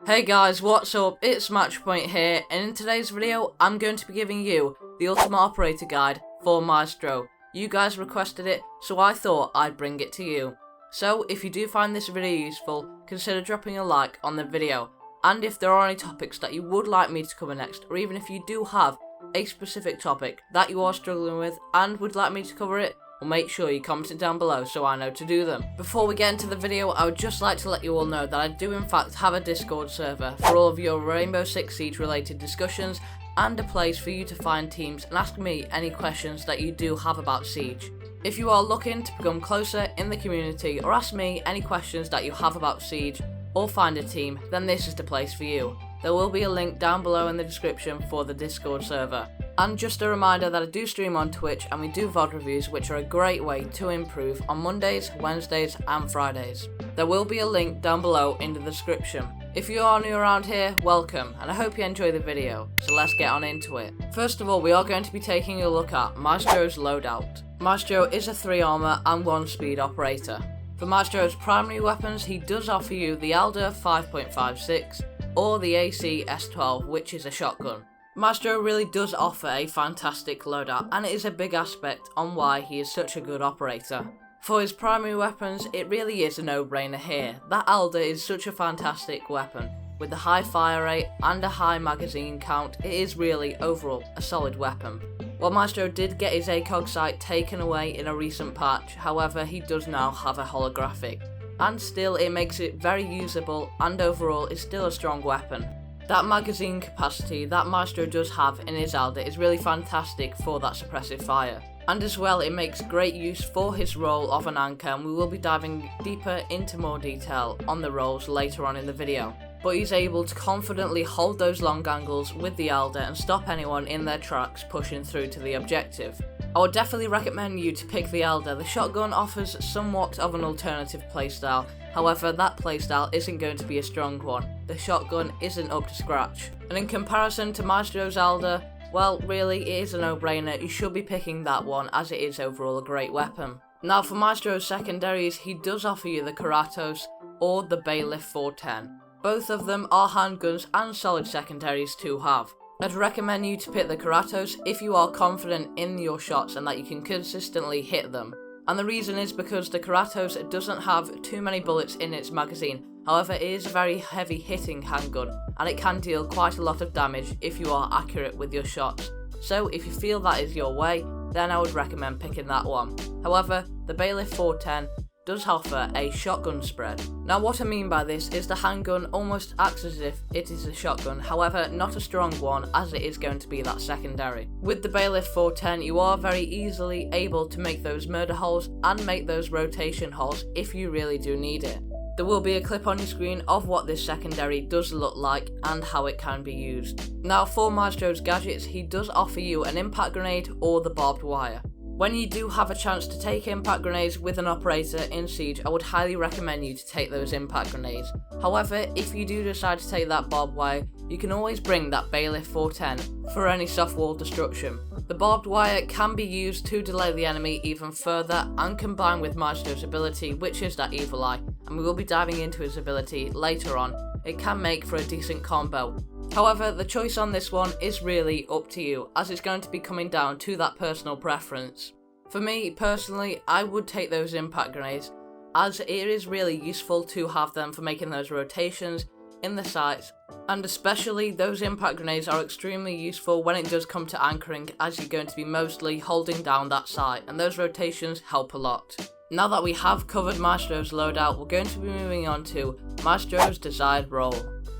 Hey guys, what's up? It's MatchPoint here, and in today's video, I'm going to be giving you the Ultimate Operator Guide for Maestro. You guys requested it, so I thought I'd bring it to you. So, if you do find this video useful, consider dropping a like on the video. And if there are any topics that you would like me to cover next, or even if you do have a specific topic that you are struggling with and would like me to cover it, well, make sure you comment it down below so I know to do them. Before we get into the video, I would just like to let you all know that I do in fact have a Discord server for all of your Rainbow Six Siege related discussions and a place for you to find teams and ask me any questions that you do have about Siege. If you are looking to become closer in the community or ask me any questions that you have about Siege or find a team, then this is the place for you. There will be a link down below in the description for the Discord server. And just a reminder that I do stream on Twitch and we do VOD reviews, which are a great way to improve on Mondays, Wednesdays and Fridays. There will be a link down below in the description. If you are new around here, welcome, and I hope you enjoy the video, so let's get on into it. First of all, we are going to be taking a look at Maestro's Loadout. Maestro is a 3 armor and 1 speed operator. For Maestro's primary weapons, he does offer you the Alder 5.56 or the AC S12, which is a shotgun. Maestro really does offer a fantastic loadout, and it is a big aspect on why he is such a good operator. For his primary weapons, it really is a no-brainer here. That Alder is such a fantastic weapon. With the high fire rate and a high magazine count, it is really, overall, a solid weapon. While Maestro did get his ACOG sight taken away in a recent patch, however, he does now have a holographic. And still, it makes it very usable, and overall, is still a strong weapon. That magazine capacity that Maestro does have in his Alder is really fantastic for that suppressive fire. And as well, it makes great use for his role of an anchor, and we will be diving deeper into more detail on the roles later on in the video. But he's able to confidently hold those long angles with the Alder and stop anyone in their tracks pushing through to the objective. I would definitely recommend you to pick the Alder. The shotgun offers somewhat of an alternative playstyle, however that playstyle isn't going to be a strong one. The shotgun isn't up to scratch. And in comparison to Maestro's Alder, well really it is a no-brainer, you should be picking that one as it is overall a great weapon. Now for Maestro's secondaries, he does offer you the Karatos or the Bailiff 410. Both of them are handguns and solid secondaries to have. I'd recommend you to pick the Karatos if you are confident in your shots and that you can consistently hit them. And the reason is because the Karatos doesn't have too many bullets in its magazine, however it is a very heavy hitting handgun and it can deal quite a lot of damage if you are accurate with your shots. So if you feel that is your way, then I would recommend picking that one. However, the Bailiff 410 does offer a shotgun spread. Now what I mean by this is the handgun almost acts as if it is a shotgun, however not a strong one as it is going to be that secondary. With the Bailiff 410 you are very easily able to make those murder holes and make those rotation holes if you really do need it. There will be a clip on your screen of what this secondary does look like and how it can be used. Now for Maestro's gadgets, he does offer you an impact grenade or the barbed wire. When you do have a chance to take impact grenades with an operator in Siege, I would highly recommend you to take those impact grenades. However, if you do decide to take that barbed wire, you can always bring that Bailiff 410 for any soft wall destruction. The barbed wire can be used to delay the enemy even further and combined with Maestro's ability, which is that Evil Eye, and we will be diving into his ability later on, it can make for a decent combo. However, the choice on this one is really up to you, as it's going to be coming down to that personal preference. For me, personally, I would take those impact grenades, as it is really useful to have them for making those rotations in the sights, and especially those impact grenades are extremely useful when it does come to anchoring, as you're going to be mostly holding down that sight, and those rotations help a lot. Now that we have covered Maestro's loadout, we're going to be moving on to Maestro's desired role.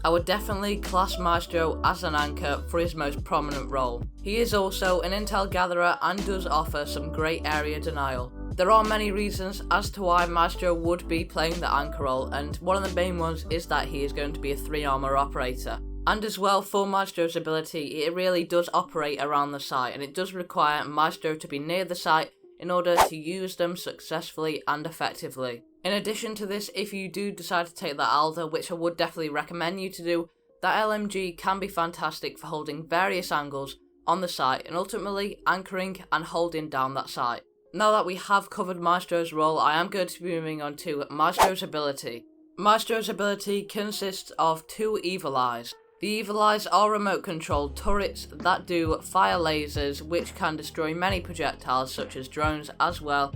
I would definitely class Maestro as an anchor for his most prominent role. He is also an intel gatherer and does offer some great area denial. There are many reasons as to why Maestro would be playing the anchor role, and one of the main ones is that he is going to be a 3 armor operator. And as well, for Maestro's ability, it really does operate around the site, and it does require Maestro to be near the site in order to use them successfully and effectively. In addition to this, if you do decide to take that Alder, which I would definitely recommend you to do, that LMG can be fantastic for holding various angles on the site and ultimately anchoring and holding down that site. Now that we have covered Maestro's role, I am going to be moving on to Maestro's ability. Maestro's ability consists of 2 evil eyes. The evil eyes are remote controlled turrets that do fire lasers which can destroy many projectiles such as drones as well,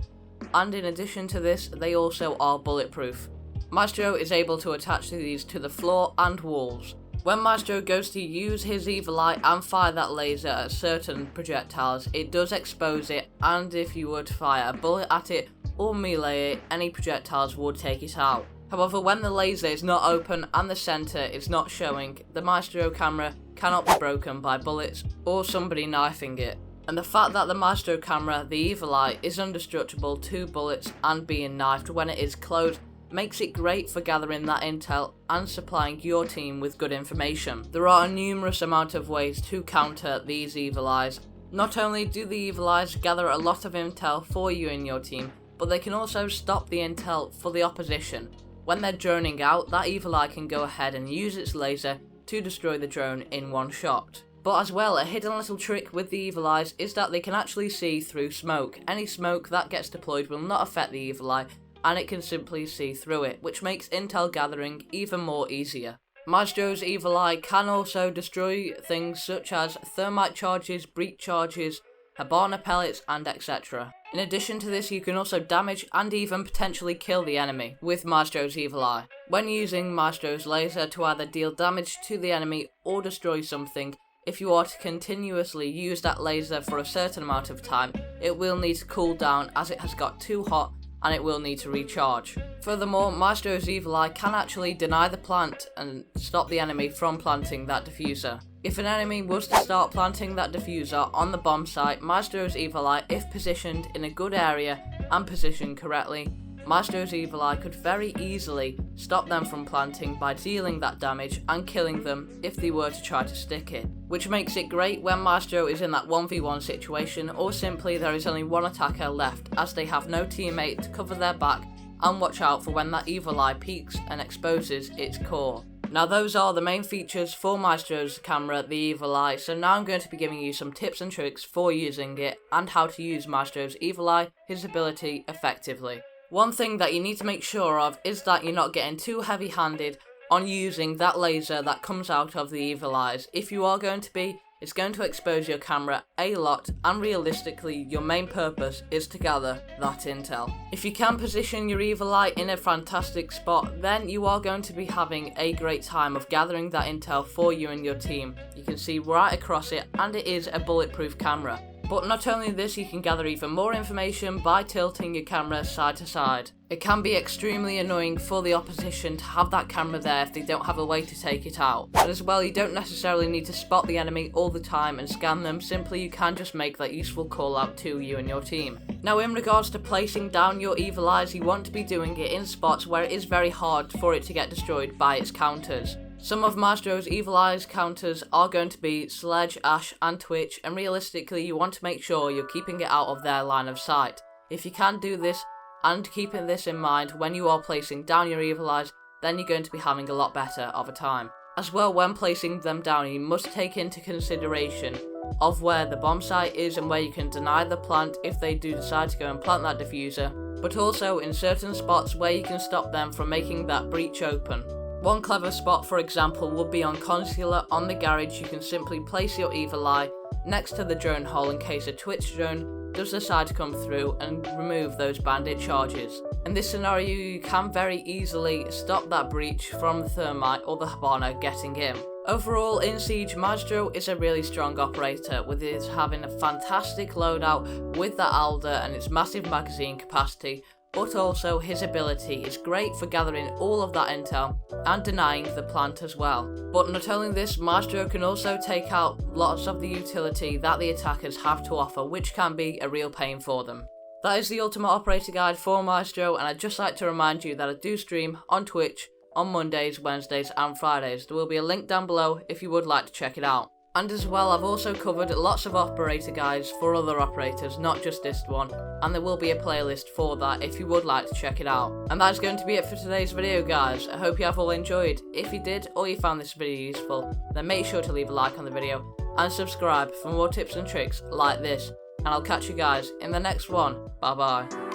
and in addition to this they also are bulletproof. Maestro is able to attach these to the floor and walls. When Maestro goes to use his evil eye and fire that laser at certain projectiles, it does expose it, and if you were to fire a bullet at it or melee it, any projectiles would take it out. However, when the laser is not open and the center is not showing, the Maestro camera cannot be broken by bullets or somebody knifing it. And the fact that the Maestro camera, the evil eye, is indestructible to bullets and being knifed when it is closed makes it great for gathering that intel and supplying your team with good information. There are a numerous amount of ways to counter these evil eyes. Not only do the evil eyes gather a lot of intel for you and your team, but they can also stop the intel for the opposition. When they're droning out, that evil eye can go ahead and use its laser to destroy the drone in one shot. But as well, a hidden little trick with the evil eyes is that they can actually see through smoke. Any smoke that gets deployed will not affect the evil eye, and it can simply see through it, which makes intel gathering even more easier. Maestro's evil eye can also destroy things such as thermite charges, breach charges, Habana pellets, and etc. In addition to this, you can also damage and even potentially kill the enemy with Maestro's evil eye. When using Maestro's laser to either deal damage to the enemy or destroy something, if you are to continuously use that laser for a certain amount of time, it will need to cool down as it has got too hot and it will need to recharge. Furthermore, Maestro's evil eye can actually deny the plant and stop the enemy from planting that diffuser. If an enemy was to start planting that diffuser on the bomb site, Maestro's evil eye, if positioned in a good area and positioned correctly, Maestro's evil eye could very easily stop them from planting by dealing that damage and killing them if they were to try to stick it, which makes it great when Maestro is in that 1v1 situation or simply there is only one attacker left as they have no teammate to cover their back and watch out for when that evil eye peeks and exposes its core. Now those are the main features for Maestro's camera, the evil eye, so now I'm going to be giving you some tips and tricks for using it and how to use Maestro's evil eye, his ability, effectively. One thing that you need to make sure of is that you're not getting too heavy-handed on using that laser that comes out of the evil eyes. If you are going to be, it's going to expose your camera a lot, and realistically your main purpose is to gather that intel. If you can position your evil eye in a fantastic spot, then you are going to be having a great time of gathering that intel for you and your team. You can see right across it, and it is a bulletproof camera. But not only this, you can gather even more information by tilting your camera side to side. It can be extremely annoying for the opposition to have that camera there if they don't have a way to take it out. But as well, you don't necessarily need to spot the enemy all the time and scan them, simply you can just make that useful call out to you and your team. Now in regards to placing down your evil eyes, you want to be doing it in spots where it is very hard for it to get destroyed by its counters. Some of Maestro's evil eyes counters are going to be Sledge, Ash and Twitch, and realistically you want to make sure you're keeping it out of their line of sight. If you can do this and keeping this in mind when you are placing down your evil eyes, then you're going to be having a lot better of a time. As well, when placing them down, you must take into consideration of where the bomb site is and where you can deny the plant if they do decide to go and plant that diffuser, but also in certain spots where you can stop them from making that breach open. One clever spot, for example, would be on Consular on the garage. You can simply place your evil eye next to the drone hole in case a Twitch drone does decide to come through and remove those bandit charges. In this scenario, you can very easily stop that breach from the thermite or the Habana getting in. Overall, in Siege, Maestro is a really strong operator, with it having a fantastic loadout with that Alder and its massive magazine capacity, but also his ability is great for gathering all of that intel and denying the plant as well. But not only this, Maestro can also take out lots of the utility that the attackers have to offer, which can be a real pain for them. That is the Ultimate Operator Guide for Maestro, and I'd just like to remind you that I do stream on Twitch on Mondays, Wednesdays and Fridays. There will be a link down below if you would like to check it out. And as well, I've also covered lots of operator guides for other operators, not just this one, and there will be a playlist for that if you would like to check it out. And that is going to be it for today's video, guys. I hope you have all enjoyed. If you did, or you found this video useful, then make sure to leave a like on the video and subscribe for more tips and tricks like this. And I'll catch you guys in the next one. Bye bye.